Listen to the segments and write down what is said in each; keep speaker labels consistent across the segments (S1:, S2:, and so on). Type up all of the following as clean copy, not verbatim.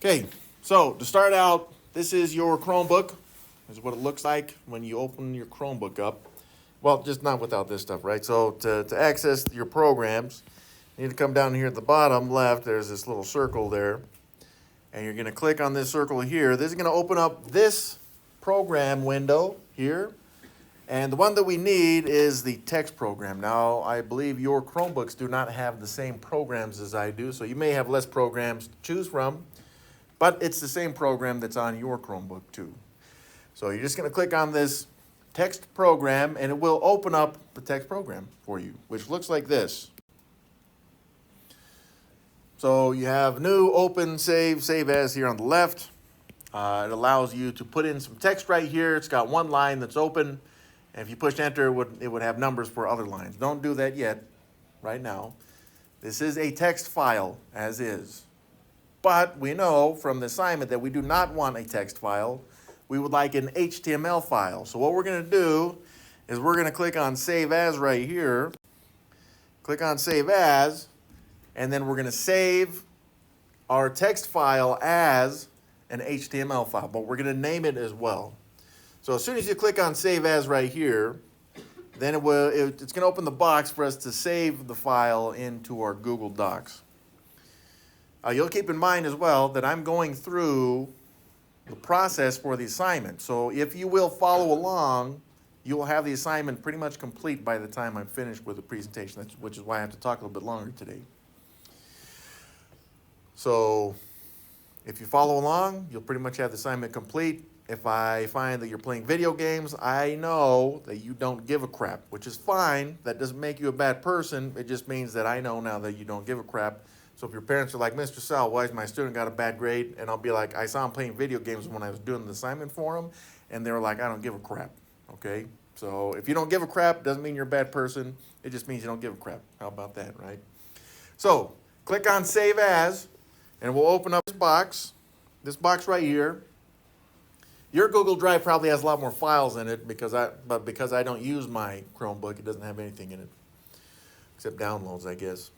S1: Okay, so to start out, this is your Chromebook. This is what it looks like when you open your Chromebook up. Well, just not without this stuff, right? So to access your programs, you need to come down here at the bottom left. There's this little circle there. And you're going to click on this circle here. This is going to open up this program window here. And the one that we need is the text program. Now, I believe your Chromebooks do not have the same programs as I do, so you may have less programs to choose from. But it's the same program that's on your Chromebook too. So you're just going to click on this text program and it will open up the text program for you, which looks like this. So you have new, open, save as here on the left. It allows you to put in some text right here. It's got one line that's open. And if you push enter, it would have numbers for other lines. Don't do that yet, right now. This is a text file as is. But we know from the assignment that we do not want a text file. We would like an HTML file. So what we're going to do is we're going to click on Save As right here. Click on Save As, and then we're going to save our text file as an HTML file, but we're going to name it as well. So as soon as you click on Save As right here, then it's going to open the box for us to save the file into our Google Docs. You'll keep in mind as well that I'm going through the process for the assignment. So if you will follow along, you will have the assignment pretty much complete by the time I'm finished with the presentation, which is why I have to talk a little bit longer today. So if you follow along, you'll pretty much have the assignment complete. If I find that you're playing video games, I know that you don't give a crap, which is fine. That doesn't make you a bad person. It just means that I know now that you don't give a crap. So if your parents are like, Mr. Sal, why is my student got a bad grade? And I'll be like, I saw him playing video games when I was doing the assignment for him. And they were like, I don't give a crap. Okay? So if you don't give a crap, doesn't mean you're a bad person. It just means you don't give a crap. How about that, right? So click on Save As, and we'll open up this box right here. Your Google Drive probably has a lot more files in it because I don't use my Chromebook, it doesn't have anything in it except downloads, I guess.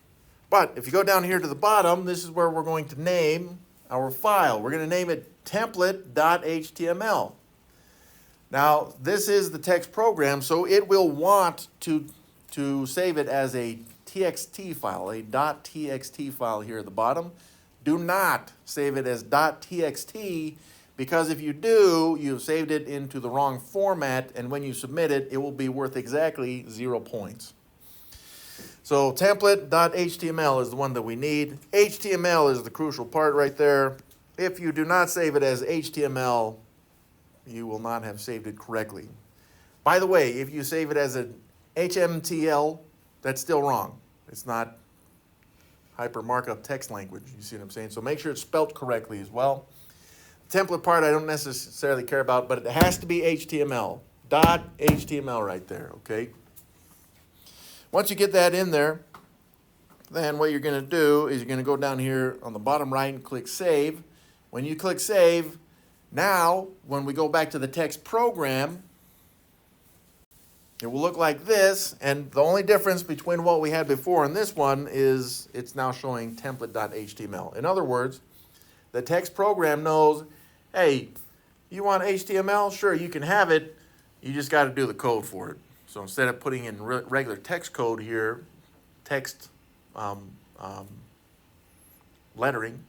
S1: But if you go down here to the bottom, this is where we're going to name our file. We're going to name it template.html. Now, this is the text program, so it will want to save it as a txt file, a .txt file here at the bottom. Do not save it as .txt, because if you do, you've saved it into the wrong format, and when you submit it, it will be worth exactly 0 points. So template.html is the one that we need. HTML is the crucial part right there. If you do not save it as HTML, you will not have saved it correctly. By the way, if you save it as an HMTL, that's still wrong. It's not hyper markup text language. You see what I'm saying? So make sure it's spelled correctly as well. The template part I don't necessarily care about, but it has to be HTML. .html right there, okay? Once you get that in there, then what you're going to do is you're going to go down here on the bottom right and click Save. When you click Save, now when we go back to the text program, it will look like this, and the only difference between what we had before and this one is it's now showing template.html. In other words, the text program knows, hey, you want HTML? Sure, you can have it. You just got to do the code for it. So instead of putting in regular text code here, text lettering,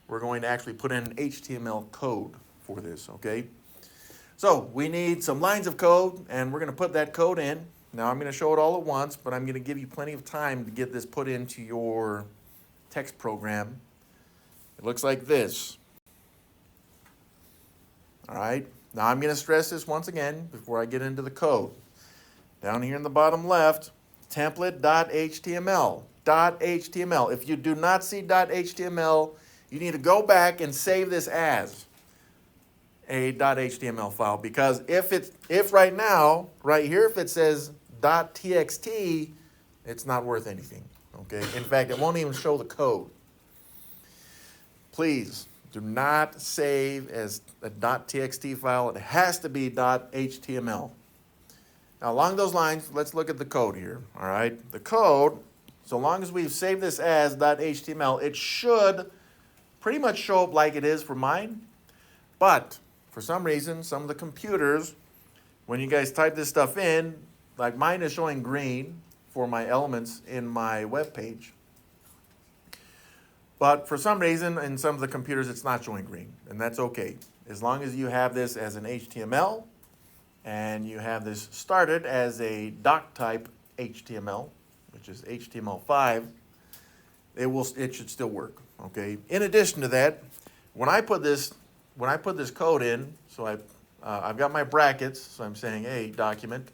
S1: we're going to actually put in HTML code for this, okay? So we need some lines of code, and we're going to put that code in. Now I'm going to show it all at once, but I'm going to give you plenty of time to get this put into your text program. It looks like this. All right, now I'm going to stress this once again before I get into the code. Down here in the bottom left, template.html. .html. If you do not see .html, you need to go back and save this as a .html file, because if right now, right here, if it says .txt, it's not worth anything, okay? In fact, it won't even show the code. Please do not save as a .txt file. It has to be .html. Now, along those lines, let's look at the code here, all right? The code, so long as we've saved this as .html, it should pretty much show up like it is for mine. But for some reason, some of the computers, when you guys type this stuff in, like mine is showing green for my elements in my web page. But for some reason, in some of the computers, it's not showing green, and that's okay. As long as you have this as an HTML, and you have this started as a doc type HTML, which is HTML5, it should still work, okay? In addition to that, when I put this code in, so I've got my brackets, so I'm saying, hey, document,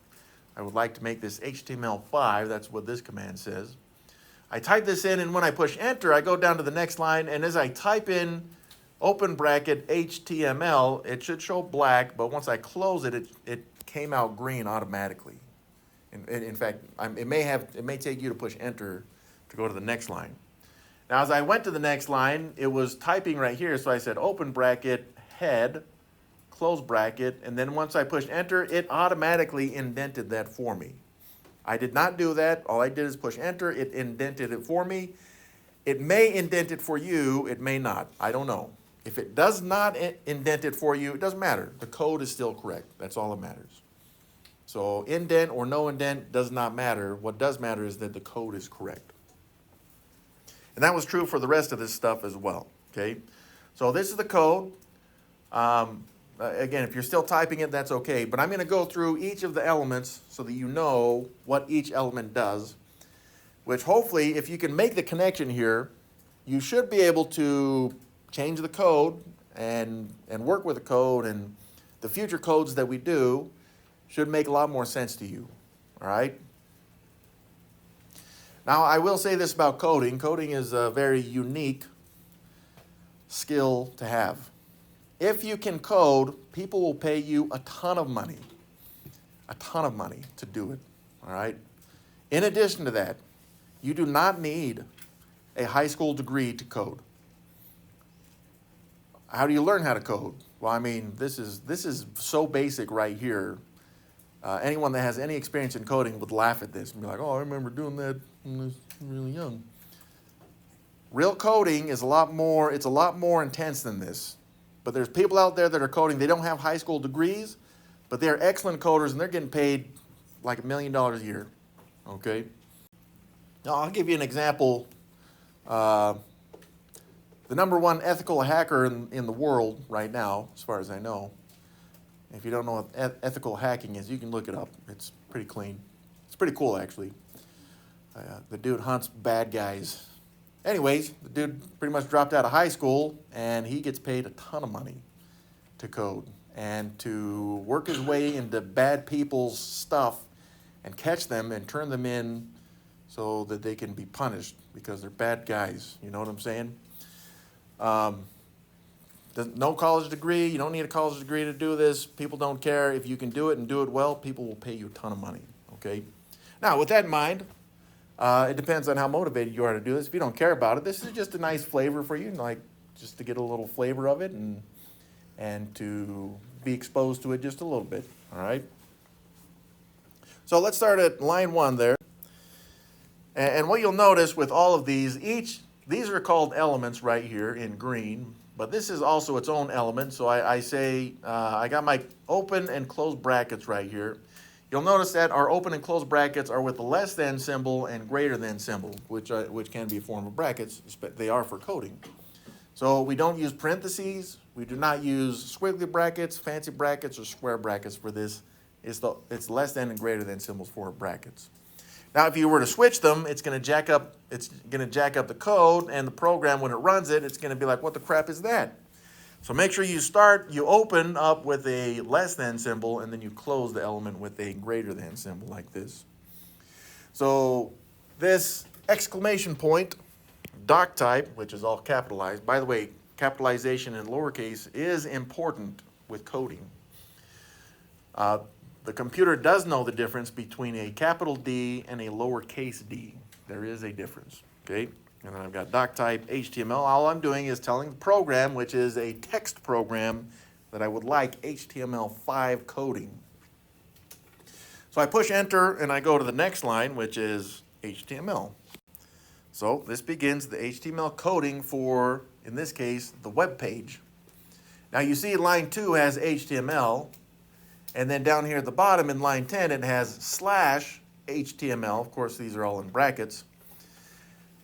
S1: I would like to make this HTML5, that's what this command says. I type this in, and when I push enter, I go down to the next line, and as I type in open bracket HTML, it should show black, but once I close it, it came out green automatically. In fact, it may take you to push enter to go to the next line. Now, as I went to the next line, it was typing right here, so I said open bracket head, close bracket, and then once I pushed enter, it automatically indented that for me. I did not do that. All I did is push enter. It indented it for me. It may indent it for you. It may not. I don't know. If it does not indent it for you, it doesn't matter. The code is still correct. That's all that matters. So indent or no indent does not matter. What does matter is that the code is correct. And that was true for the rest of this stuff as well. Okay. So this is the code. Again, if you're still typing it, that's okay. But I'm going to go through each of the elements so that you know what each element does, which hopefully, if you can make the connection here, you should be able to change the code and work with the code, and the future codes that we do should make a lot more sense to you. All right? Now, I will say this about coding. Coding is a very unique skill to have. If you can code, people will pay you a ton of money to do it, all right? In addition to that, you do not need a high school degree to code. How do you learn how to code? Well, I mean, this is so basic right here. Anyone that has any experience in coding would laugh at this and be like, oh, I remember doing that when I was really young. Real coding is a lot more intense than this. But there's people out there that are coding. They don't have high school degrees, but they're excellent coders, and they're getting paid like $1 million a year, okay? Now, I'll give you an example. The number one ethical hacker in the world right now, as far as I know, if you don't know what ethical hacking is, you can look it up. It's pretty clean. It's pretty cool, actually. The dude hunts bad guys. Anyways, the dude pretty much dropped out of high school, and he gets paid a ton of money to code and to work his way into bad people's stuff and catch them and turn them in so that they can be punished because they're bad guys. You know what I'm saying? No college degree. You don't need a college degree to do this. People don't care. If you can do it and do it well, people will pay you a ton of money, okay? Now, with that in mind, it depends on how motivated you are to do this. If you don't care about it, this is just a nice flavor for you, like just to get a little flavor of it and to be exposed to it just a little bit, all right? So let's start at line 1 there. And what you'll notice with all of these are called elements right here in green, but this is also its own element. So I say, I got my open and close brackets right here. You'll notice that our open and close brackets are with the less than symbol and greater than symbol, which can be a form of brackets. They are for coding. So we don't use parentheses. We do not use squiggly brackets, fancy brackets, or square brackets for this. It's less than and greater than symbols for brackets. Now, if you were to switch them, it's going to jack up the code, and the program, when it runs it, it's going to be like, what the crap is that? So make sure you open up with a less than symbol, and then you close the element with a greater than symbol like this. So this exclamation point, doc type, which is all capitalized. By the way, capitalization in lowercase is important with coding. The computer does know the difference between a capital D and a lowercase d. There is a difference, okay? And then I've got doc type HTML. All I'm doing is telling the program, which is a text program, that I would like HTML5 coding. So I push enter and I go to the next line, which is HTML. So this begins the HTML coding for in this case, the web page. Now you see line 2 has HTML, and then down here at the bottom in line 10 it has /HTML. Of course, these are all in brackets.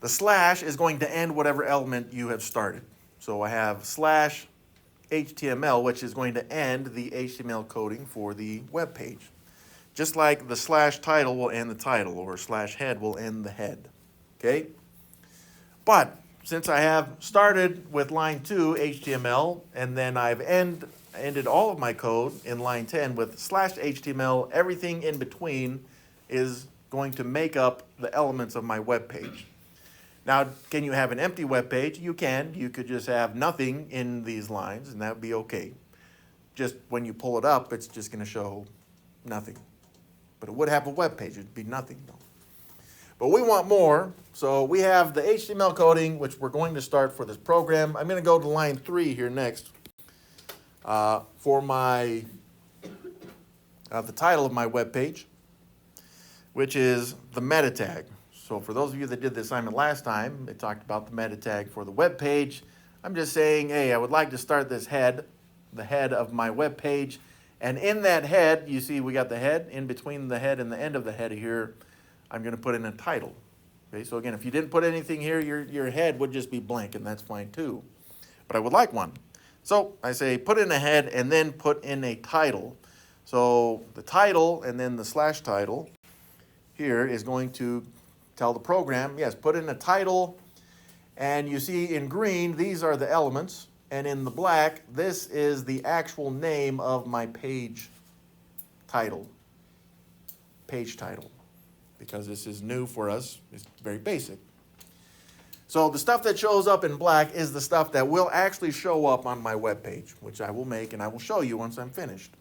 S1: The slash is going to end whatever element you have started. So I have /HTML, which is going to end the HTML coding for the web page. Just like the /title will end the title, or /head will end the head. Okay? But since I have started with line 2, HTML, and then I've ended all of my code in line 10 with /HTML, everything in between is going to make up the elements of my web page. Now, can you have an empty web page? You can. You could just have nothing in these lines, and that would be okay. Just when you pull it up, it's just going to show nothing. But it would have a web page. It would be nothing, though. But we want more, so we have the HTML coding, which we're going to start for this program. I'm going to go to line 3 here next for my the title of my web page, which is the meta tag. So for those of you that did the assignment last time, it talked about the meta tag for the web page. I'm just saying, hey, I would like to start this head, the head of my web page, and in that head, you see we got the head. In between the head and the end of the head here, I'm going to put in a title. Okay, so again, if you didn't put anything here, your head would just be blank, and that's fine too. But I would like one. So I say put in a head and then put in a title. So the title and then the /title here is going to tell the program, yes, put in a title, and you see in green, these are the elements, and in the black, this is the actual name of my page title, because this is new for us. It's very basic. So the stuff that shows up in black is the stuff that will actually show up on my web page, which I will make and I will show you once I'm finished.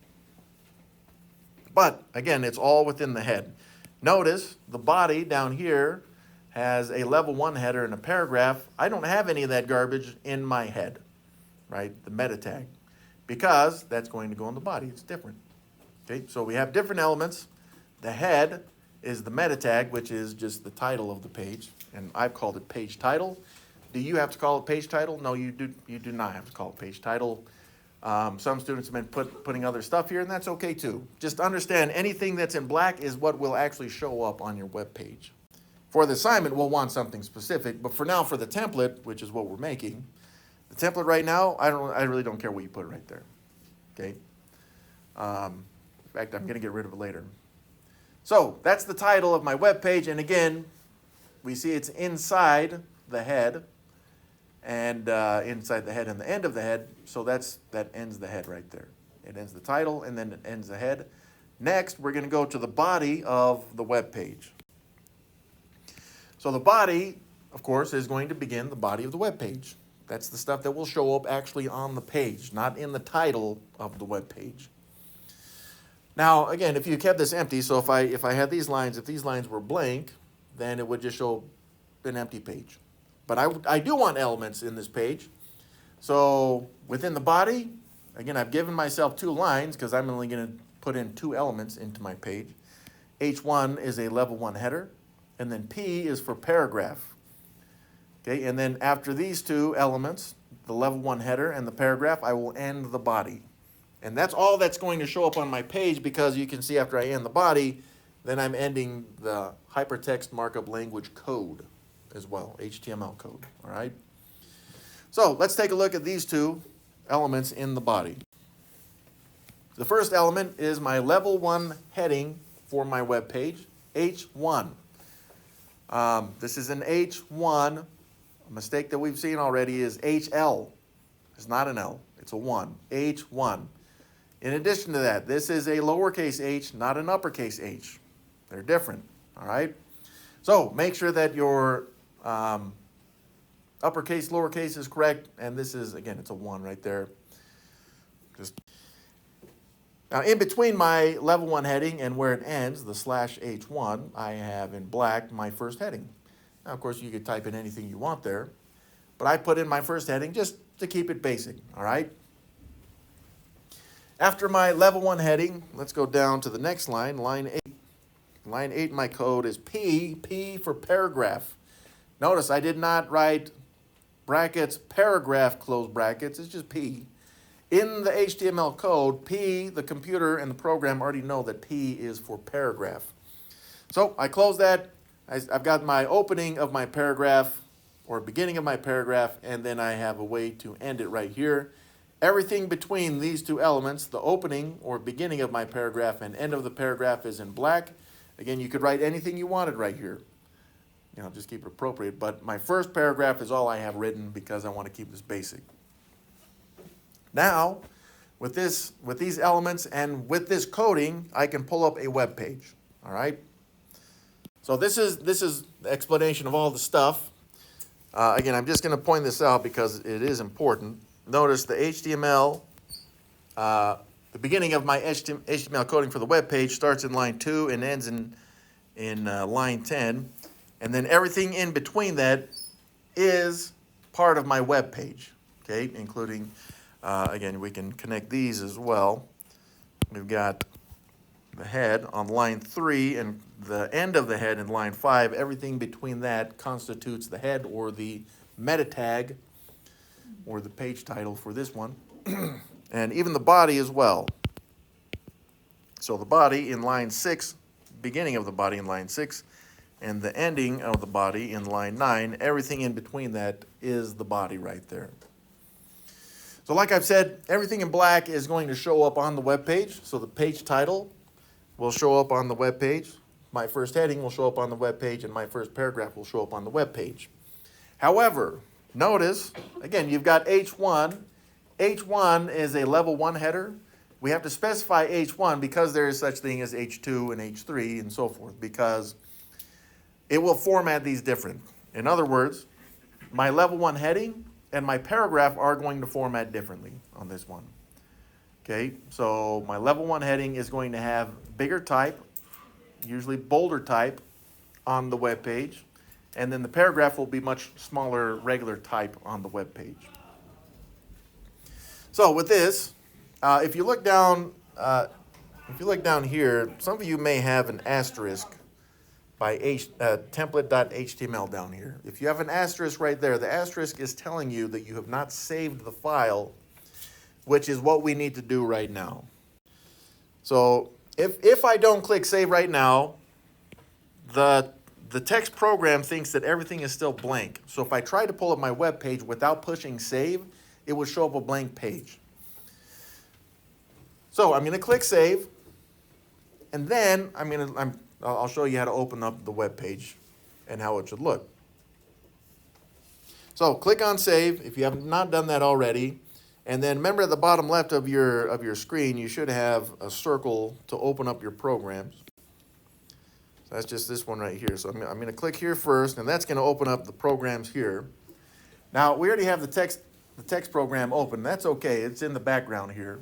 S1: But again, it's all within the head. Notice the body down here has a level 1 header and a paragraph. I don't have any of that garbage in my head, right? The meta tag, because that's going to go in the body. It's different. Okay, so we have different elements. The head is the meta tag, which is just the title of the page, and I've called it page title. Do you have to call it page title? No, you do not have to call it page title. Some students have been putting other stuff here, and that's okay too. Just understand anything that's in black is what will actually show up on your web page. For the assignment, we'll want something specific, but for now, for the template, which is what we're making, the template right now, I really don't care what you put right there. Okay. In fact, I'm going to get rid of it later. So that's the title of my web page, and again, we see it's inside the head, and inside the head and the end of the head, so that ends the head right there. It ends the title, and then it ends the head. Next, we're going to go to the body of the web page. So the body, of course, is going to begin the body of the web page. That's the stuff that will show up actually on the page, not in the title of the web page. Now, again, if you kept this empty, so if I had these lines, if these lines were blank, then it would just show an empty page. But I do want elements in this page. So within the body, again, I've given myself 2 lines because I'm only going to put in 2 elements into my page. H1 is a level 1 header, and then P is for paragraph. Okay, and then after these 2 elements, the level 1 header and the paragraph, I will end the body. And that's all that's going to show up on my page, because you can see after I end the body, then I'm ending the hypertext markup language code as well, HTML code, all right? So let's take a look at these 2 elements in the body. The first element is my level 1 heading for my web page, H1. This is an H1. A mistake that we've seen already is HL. It's not an L, it's a 1, H1. In addition to that, this is a lowercase h, not an uppercase h. They're different, all right? So make sure that your uppercase, lowercase is correct, and this is, again, it's a 1 right there. Now, in between my level 1 heading and where it ends, the /H1, I have in black my first heading. Now, of course, you could type in anything you want there, but I put in my first heading just to keep it basic, all right? After my level 1 heading, let's go down to the next line, line 8. Line 8 in my code is P for paragraph. Notice I did not write brackets, paragraph, close brackets. It's just P. In the HTML code, P, the computer and the program already know that P is for paragraph. So I close that. I've got my opening of my paragraph or beginning of my paragraph, and then I have a way to end it right here. Everything between these two elements, the opening or beginning of my paragraph and end of the paragraph, is in black. Again, you could write anything you wanted right here. You know, just keep it appropriate. But my first paragraph is all I have written because I want to keep this basic. Now, with these elements and with this coding, I can pull up a web page. All right. So this is the explanation of all the stuff. Again, I'm just going to point this out because it is important. Notice the HTML, the beginning of my HTML coding for the web page starts in line 2 and ends in line 10. And then everything in between that is part of my web page, okay, including, again, we can connect these as well. We've got the head on line 3 and the end of the head in line 5. Everything between that constitutes the head or the meta tag or the page title for this one. And even the body as well. So the body in line 6, beginning of the body in line 6, and the ending of the body in line 9, everything in between that is the body right there. So like I've said, everything in black is going to show up on the web page. So the page title will show up on the web page. My first heading will show up on the web page, and my first paragraph will show up on the web page. However, notice, again, you've got H1. H1 is a level 1 header. We have to specify H1 because there is such thing as H2 and H3 and so forth, because it will format these different. In other words, my level 1 heading and my paragraph are going to format differently on this one. Okay, so my level 1 heading is going to have bigger type, usually bolder type, on the web page, and then the paragraph will be much smaller, regular type on the web page. So with this, if you look down here, some of you may have an asterisk by template.html down here. If you have an asterisk right there, the asterisk is telling you that you have not saved the file, which is what we need to do right now. So if I don't click save right now, the text program thinks that everything is still blank. So if I try to pull up my web page without pushing save, it will show up a blank page. So I'm going to click save, and then I'll show you how to open up the web page and how it should look. So click on save if you have not done that already. And then remember, at the bottom left of your screen, you should have a circle to open up your programs. So that's just this one right here. So I'm going to click here first, and that's going to open up the programs here. Now, we already have the text program open. That's okay. It's in the background here.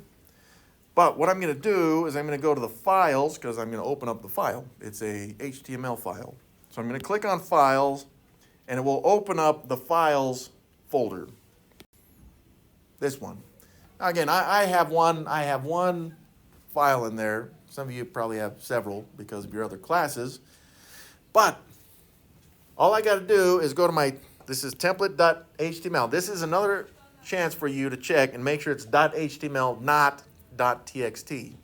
S1: But what I'm going to do is I'm going to go to the files, because I'm going to open up the file. It's a HTML file. So I'm going to click on files, and it will open up the files folder. This one. Now again, I have one file in there. Some of you probably have several because of your other classes. But all I got to do is go to this is template.html. This is another chance for you to check and make sure it's .html, not .txt.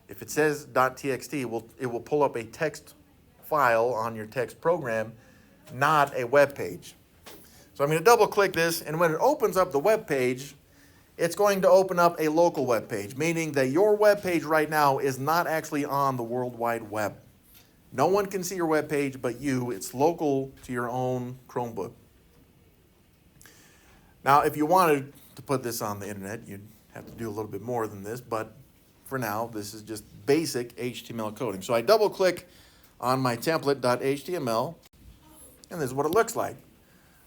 S1: If it says .txt, it will pull up a text file on your text program, not a web page. So I'm going to double click this, and when it opens up the web page, it's going to open up a local web page, meaning that your web page right now is not actually on the World Wide Web. No one can see your web page but you. It's local to your own Chromebook. Now, if you wanted to put this on the internet, you'd have to do a little bit more than this, but for now, this is just basic HTML coding. So I double click on my template.html, and this is what it looks like.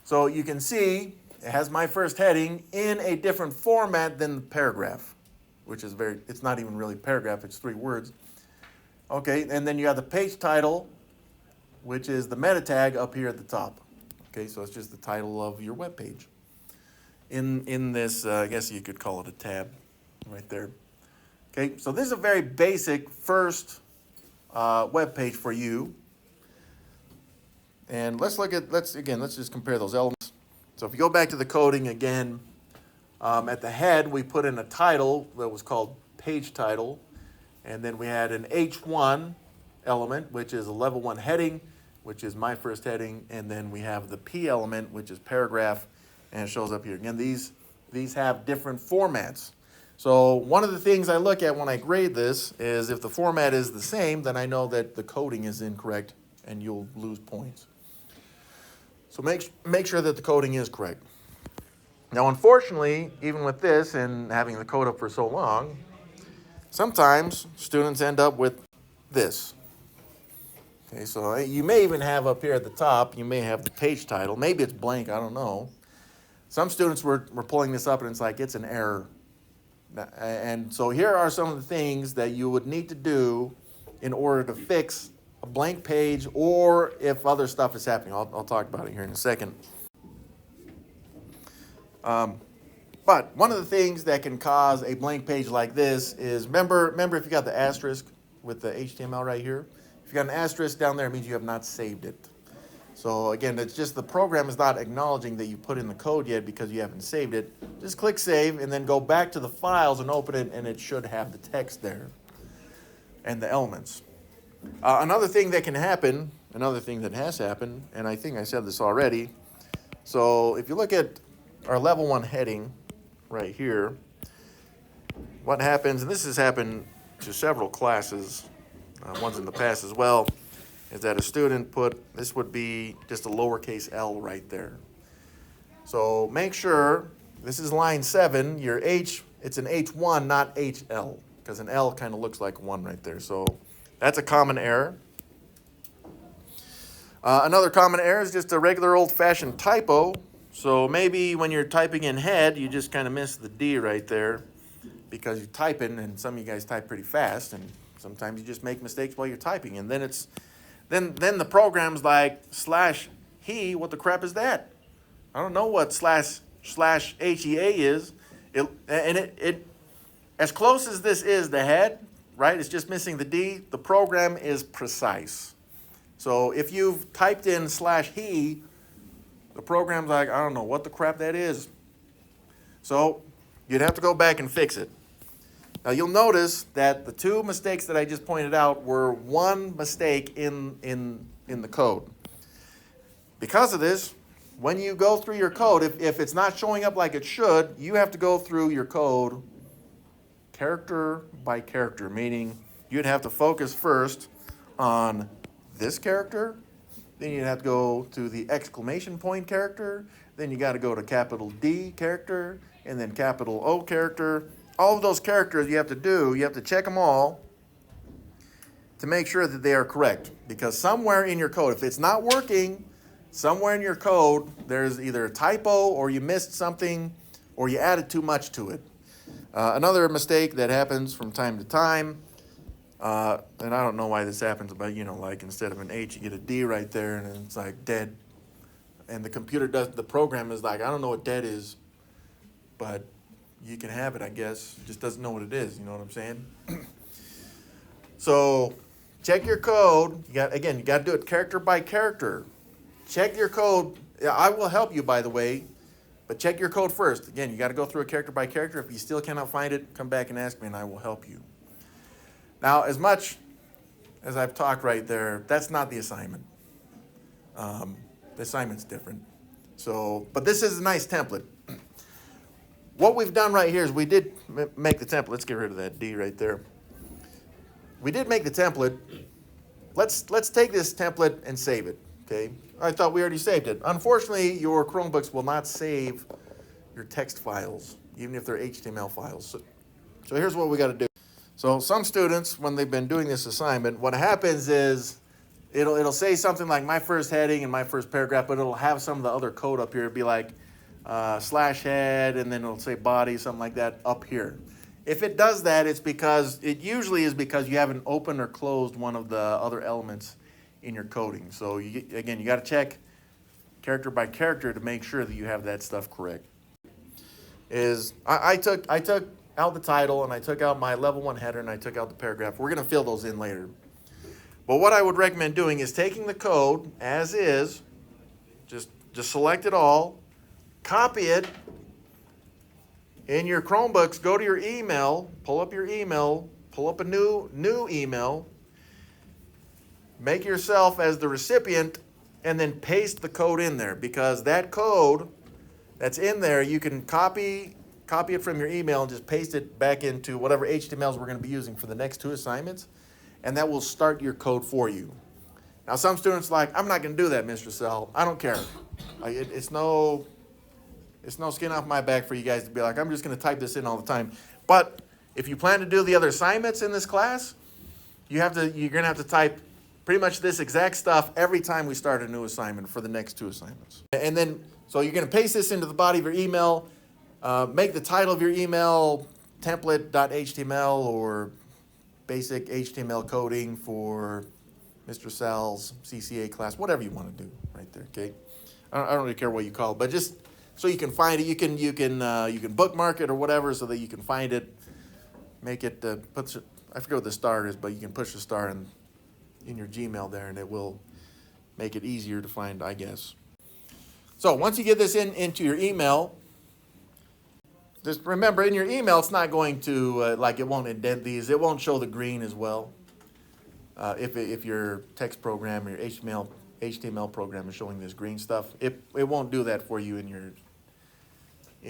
S1: So you can see it has my first heading in a different format than the paragraph, which is it's not even really paragraph, it's 3 words. Okay, and then you have the page title, which is the meta tag up here at the top. Okay, so it's just the title of your web page. In this, I guess you could call it a tab right there. Okay, so this is a very basic first web page for you. And let's just compare those elements. So if you go back to the coding again, at the head, we put in a title that was called page title. And then we had an H1 element, which is a level 1 heading, which is my first heading. And then we have the P element, which is paragraph, and it shows up here. Again, these have different formats. So one of the things I look at when I grade this is if the format is the same, then I know that the coding is incorrect and you'll lose points. So make sure that the coding is correct. Now, unfortunately, even with this and having the code up for so long, sometimes students end up with this. Okay, so you may even have up here at the top, you may have the page title. Maybe it's blank, I don't know. Some students were pulling this up and it's like, it's an error. And so here are some of the things that you would need to do in order to fix a blank page, or if other stuff is happening. I'll talk about it here in a second. But one of the things that can cause a blank page like this is, remember if you got the asterisk with the HTML right here? If you got an asterisk down there, it means you have not saved it. So again, it's just the program is not acknowledging that you put in the code yet because you haven't saved it. Just click save and then go back to the files and open it, and it should have the text there and the elements. Another thing that can happen, another thing that has happened, and I think I said this already. So if you look at our level 1 heading right here, what happens, and this has happened to several classes, ones in the past as well, is that a student put, this would be just a lowercase l right there. So make sure, this is line 7, your H, it's an H1, not HL, because an L kind of looks like 1 right there. So that's a common error. Another common error is just a regular old-fashioned typo. So maybe when you're typing in head, you just kind of miss the D right there because you're typing, and some of you guys type pretty fast, and sometimes you just make mistakes while you're typing, and then it's then the program's like /he, what the crap is that? I don't know what /HEA is. It as close as this is the head, right? It's just missing the D. The program is precise. So if you've typed in /he, the program's like, I don't know what the crap that is. So you'd have to go back and fix it. Now you'll notice that the 2 mistakes that I just pointed out were one mistake in the code. Because of this, when you go through your code, if it's not showing up like it should, you have to go through your code character by character, meaning you'd have to focus first on this character, then you'd have to go to the exclamation point character, then you got to go to capital D character, and then capital O character. All of those characters you have to check them all to make sure that they are correct. Because somewhere in your code, if it's not working, somewhere in your code, there's either a typo or you missed something or you added too much to it. Another mistake that happens from time to time, and I don't know why this happens, but like instead of an H, you get a D right there, and it's like dead. And the program is like, I don't know what dead is, but you can have it, I guess. It just doesn't know what it is, you know what I'm saying? So check your code. You got to do it character by character. Check your code. I will help you, by the way, but check your code first. Again, you got to go through it character by character. If you still cannot find it, come back and ask me, and I will help you. Now, as much as I've talked right there, that's not the assignment. The assignment's different. So, but this is a nice template. What we've done right here is we did make the template. Let's get rid of that D right there. We did make the template. Let's take this template and save it, okay? I thought we already saved it. Unfortunately, your Chromebooks will not save your text files, even if they're HTML files. So here's what we got to do. So some students, when they've been doing this assignment, what happens is it'll say something like my first heading and my first paragraph, but it'll have some of the other code up here. It'll be like /head, and then it'll say body, something like that up here. If it does that, it usually is because you haven't opened or closed one of the other elements in your coding. So you got to check character by character to make sure that you have that stuff correct. I took out the title, and I took out my level 1 header, and I took out the paragraph. We're going to fill those in later. But what I would recommend doing is taking the code as is, just select it all, copy it in your Chromebooks, go to your email, pull up your email, pull up a new email, make yourself as the recipient, and then paste the code in there, because that code that's in there, you can copy it from your email and just paste it back into whatever HTMLs we're going to be using for the next 2 assignments, and that will start your code for you. Now, some students are like, I'm not going to do that, Mr. Sell. I don't care. It's no skin off my back for you guys to be like, I'm just going to type this in all the time. But if you plan to do the other assignments in this class, you're going to have to type pretty much this exact stuff every time we start a new assignment for the next 2 assignments. And then, so you're going to paste this into the body of your email, make the title of your email template.html or basic HTML coding for Mr. Sal's CCA class, whatever you want to do right there, okay? I don't really care what you call it, but just so you can find it, you can bookmark it or whatever so that you can find it, make it, I forget what the star is, but you can push the star in your Gmail there, and it will make it easier to find, I guess. So once you get this into your email, just remember in your email, it's not going to, it won't indent these. It won't show the green as well. If your text program or your HTML program is showing this green stuff, it won't do that for you in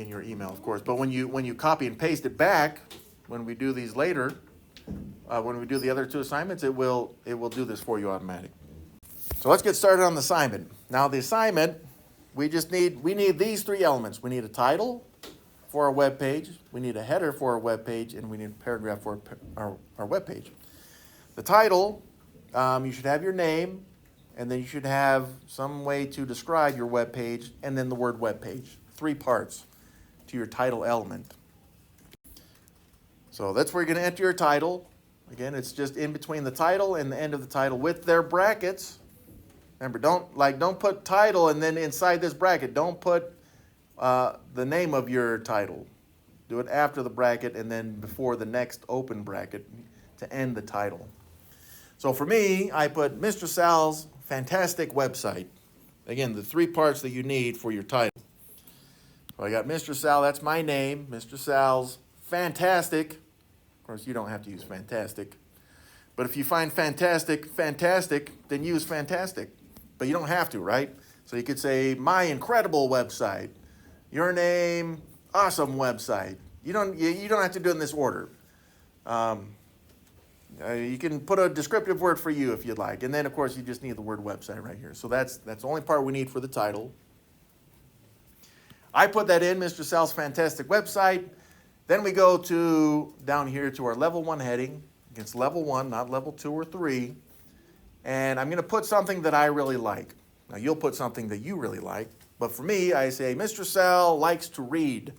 S1: your email, of course. But when you copy and paste it back, when we do these later, when we do the other 2 assignments, it will do this for you automatic. So let's get started on the assignment. Now the assignment, we need these 3 elements. We need a title for our web page, we need a header for our web page, and we need a paragraph for our web page. The title, you should have your name, and then you should have some way to describe your web page, and then the word web page. 3 parts to your title element. So that's where you're going to enter your title. Again, it's just in between the title and the end of the title with their brackets. Remember, don't put title and then inside this bracket, don't put the name of your title. Do it after the bracket and then before the next open bracket to end the title. So for me, I put Mr. Sal's fantastic website. Again, the 3 parts that you need for your title. So I got Mr. Sal, that's my name, Mr. Sal's fantastic. Of course, you don't have to use fantastic. But if you find fantastic, then use fantastic. But you don't have to, right? So you could say, my incredible website. Your name, awesome website. You don't have to do it in this order. You can put a descriptive word for you if you'd like. And then, of course, you just need the word website right here. So that's the only part we need for the title. I put that in, Mr. Sal's fantastic website. Then we go down here to our level 1 heading. It's level 1, not level 2 or 3. And I'm going to put something that I really like. Now, you'll put something that you really like. But for me, I say, Mr. Sal likes to read.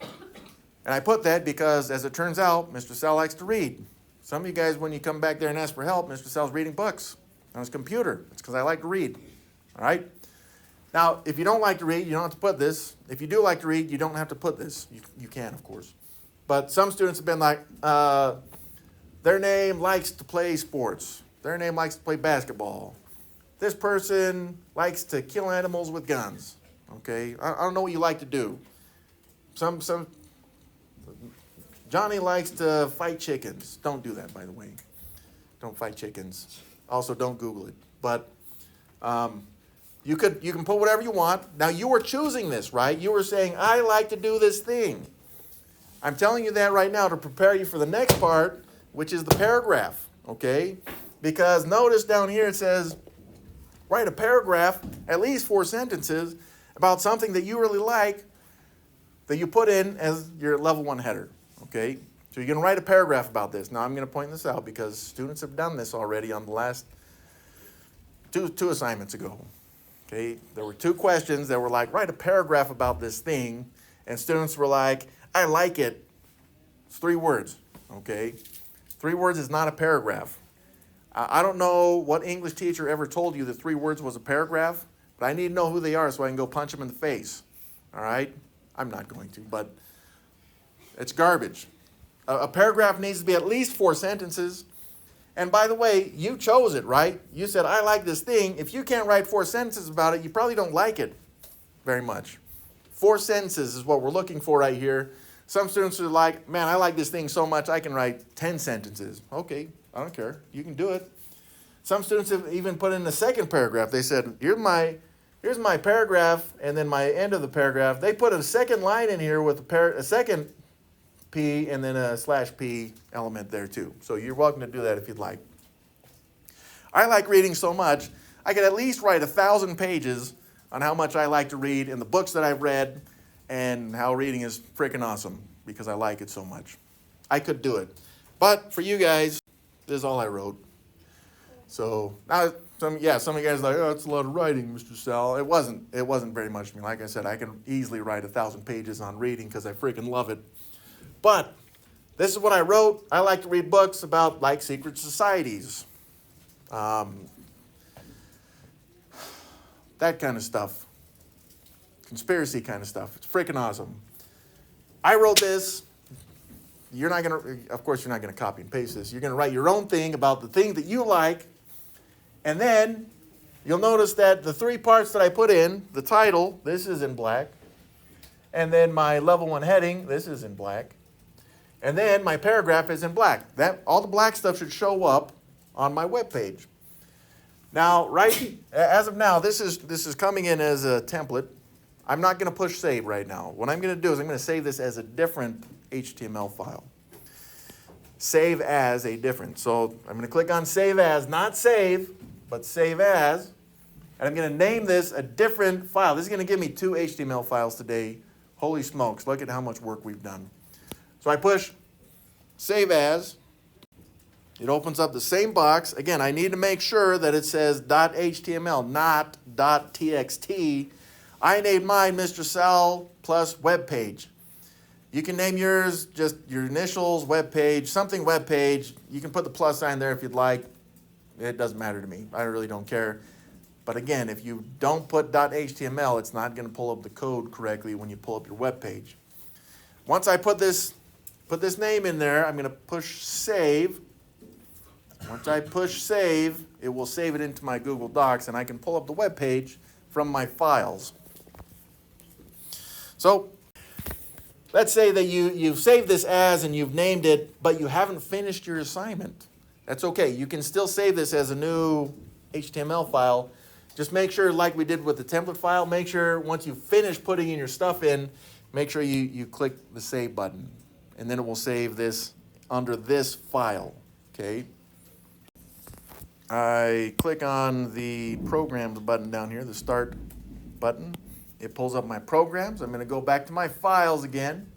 S1: And I put that because, as it turns out, Mr. Sal likes to read. Some of you guys, when you come back there and ask for help, Mr. Sal's reading books on his computer. It's because I like to read. All right? Now, if you don't like to read, you don't have to put this. If you do like to read, you don't have to put this. You can, of course. But some students have been like, their name likes to play sports. Their name likes to play basketball. This person likes to kill animals with guns. Okay? I don't know what you like to do. Johnny likes to fight chickens. Don't do that, by the way. Don't fight chickens. Also, don't Google it. But you can put whatever you want. Now, you were choosing this, right? You were saying, I like to do this thing. I'm telling you that right now to prepare you for the next part, which is the paragraph, okay? Because notice down here it says, write a paragraph, at least 4 sentences, about something that you really like that you put in as your level 1 header, okay? So you're going to write a paragraph about this. Now, I'm going to point this out because students have done this already on the last two assignments ago. Okay, there were 2 questions that were like, write a paragraph about this thing, and students were like, I like it. It's 3 words, okay? 3 words is not a paragraph. I don't know what English teacher ever told you that 3 words was a paragraph, but I need to know who they are so I can go punch them in the face, all right? I'm not going to, but it's garbage. A paragraph needs to be at least 4 sentences. And by the way, you chose it, right? You said, I like this thing. If you can't write 4 sentences about it, you probably don't like it. very much. 4 sentences is what we're looking for right here. Some students are like, man, I like this thing so much I can write 10 sentences. Okay, I don't care. You can do it. Some students have even put in the second paragraph. They said, here's my paragraph, and then my end of the paragraph. They put a second line in here with a second P and then a /P element there too. So you're welcome to do that if you'd like. I like reading so much, I could at least write 1,000 pages on how much I like to read in the books that I've read and how reading is freaking awesome because I like it so much. I could do it. But for you guys, this is all I wrote. So now some of you guys are like, oh, it's a lot of writing, Mr. Sal. It wasn't very much to me. Like I said, I can easily write 1,000 pages on reading because I freaking love it. But this is what I wrote. I like to read books about like secret societies. That kind of stuff. Conspiracy kind of stuff. It's freaking awesome. I wrote this. Of course, you're not going to copy and paste this. You're going to write your own thing about the thing that you like. And then you'll notice that the 3 parts that I put in, the title, this is in black. And then my level 1 heading, this is in black. And then my paragraph is in black. All the black stuff should show up on my webpage. Now, as of now, this is coming in as a template. I'm not going to push save right now. What I'm going to do is I'm going to save this as a different HTML file. Save as a different. So I'm going to click on save as, not save, but save as. And I'm going to name this a different file. This is going to give me 2 HTML files today. Holy smokes, look at how much work we've done. So I push save as. It opens up the same box. Again, I need to make sure that it says .html, not .txt. I named mine Mr. Sal plus webpage. You can name yours just your initials, webpage, something webpage. You can put the plus sign there if you'd like. It doesn't matter to me. I really don't care. But again, if you don't put .html, it's not going to pull up the code correctly when you pull up your webpage. Once I put this name in there, I'm going to push save. Once I push save, it will save it into my Google Docs, and I can pull up the web page from my files. So let's say that you've saved this as and you've named it, but you haven't finished your assignment. That's okay. You can still save this as a new HTML file. Just make sure, like we did with the template file, make sure once you finish putting in your stuff in, make sure you click the save button, and then it will save this under this file, okay? I click on the programs button down here, the start button. It pulls up my programs. I'm going to go back to my files again.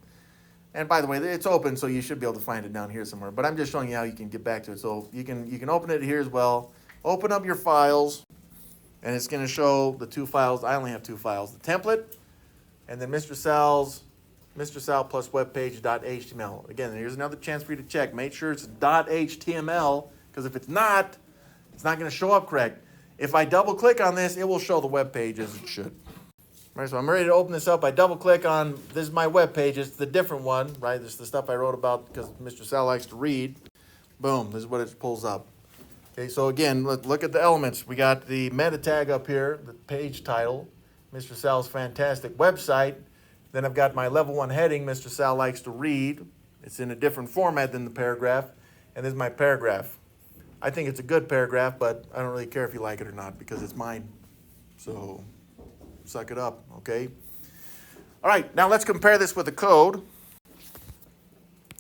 S1: And by the way, it's open, so you should be able to find it down here somewhere. But I'm just showing you how you can get back to it. So you can open it here as well. Open up your files, and it's going to show the 2 files. I only have 2 files, the template and then Mr. Sal plus webpage.html. Again, here's another chance for you to check. Make sure it's .html, because if it's not going to show up correct. If I double click on this, it will show the web page as it should. All right, so I'm ready to open this up. I double click on, this is my web page. It's the different one, right? This is the stuff I wrote about because Mr. Sal likes to read. Boom, this is what it pulls up. Okay, so again, look at the elements. We got the meta tag up here, the page title, Mr. Sal's fantastic website. Then I've got my level 1 heading, Mr. Sal likes to read. It's in a different format than the paragraph. And this is my paragraph. I think it's a good paragraph, but I don't really care if you like it or not because it's mine. So suck it up, okay? All right, now let's compare this with the code.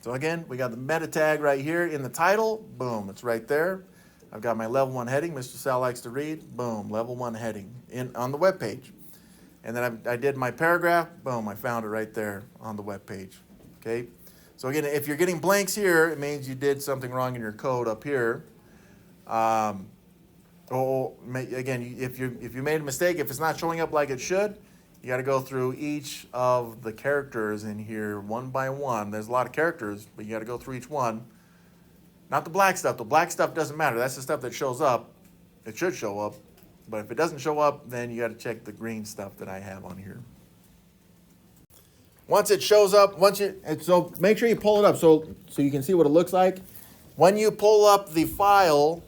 S1: So again, we got the meta tag right here in the title. Boom, it's right there. I've got my level 1 heading, Mr. Sal likes to read. Boom, level 1 heading on the web page. And then I did my paragraph. Boom, I found it right there on the web page. Okay? So again, if you're getting blanks here, it means you did something wrong in your code up here. Again, if you made a mistake, if it's not showing up like it should, you got to go through each of the characters in here one by one. There's a lot of characters, but you got to go through each one. Not the black stuff. The black stuff doesn't matter. That's the stuff that shows up. It should show up. But if it doesn't show up, then you got to check the green stuff that I have on here. Once it shows up, so make sure you pull it up so you can see what it looks like. When you pull up the file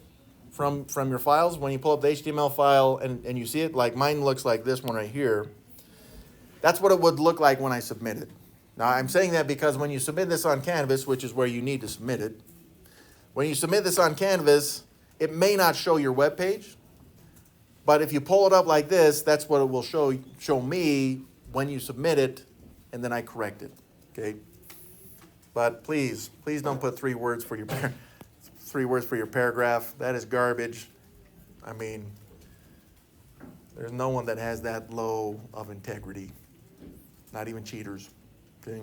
S1: from your files, when you pull up the HTML file and you see it, like mine looks like this one right here. That's what it would look like when I submit it. Now, I'm saying that because when you submit this on Canvas, which is where you need to submit it, when you submit this on Canvas, it may not show your web page, but if you pull it up like this, that's what it will show me when you submit it, and then I correct it, okay? But please don't put 3 words for your 3 words for your paragraph. That is garbage. I mean, there's no one that has that low of integrity, not even cheaters, okay?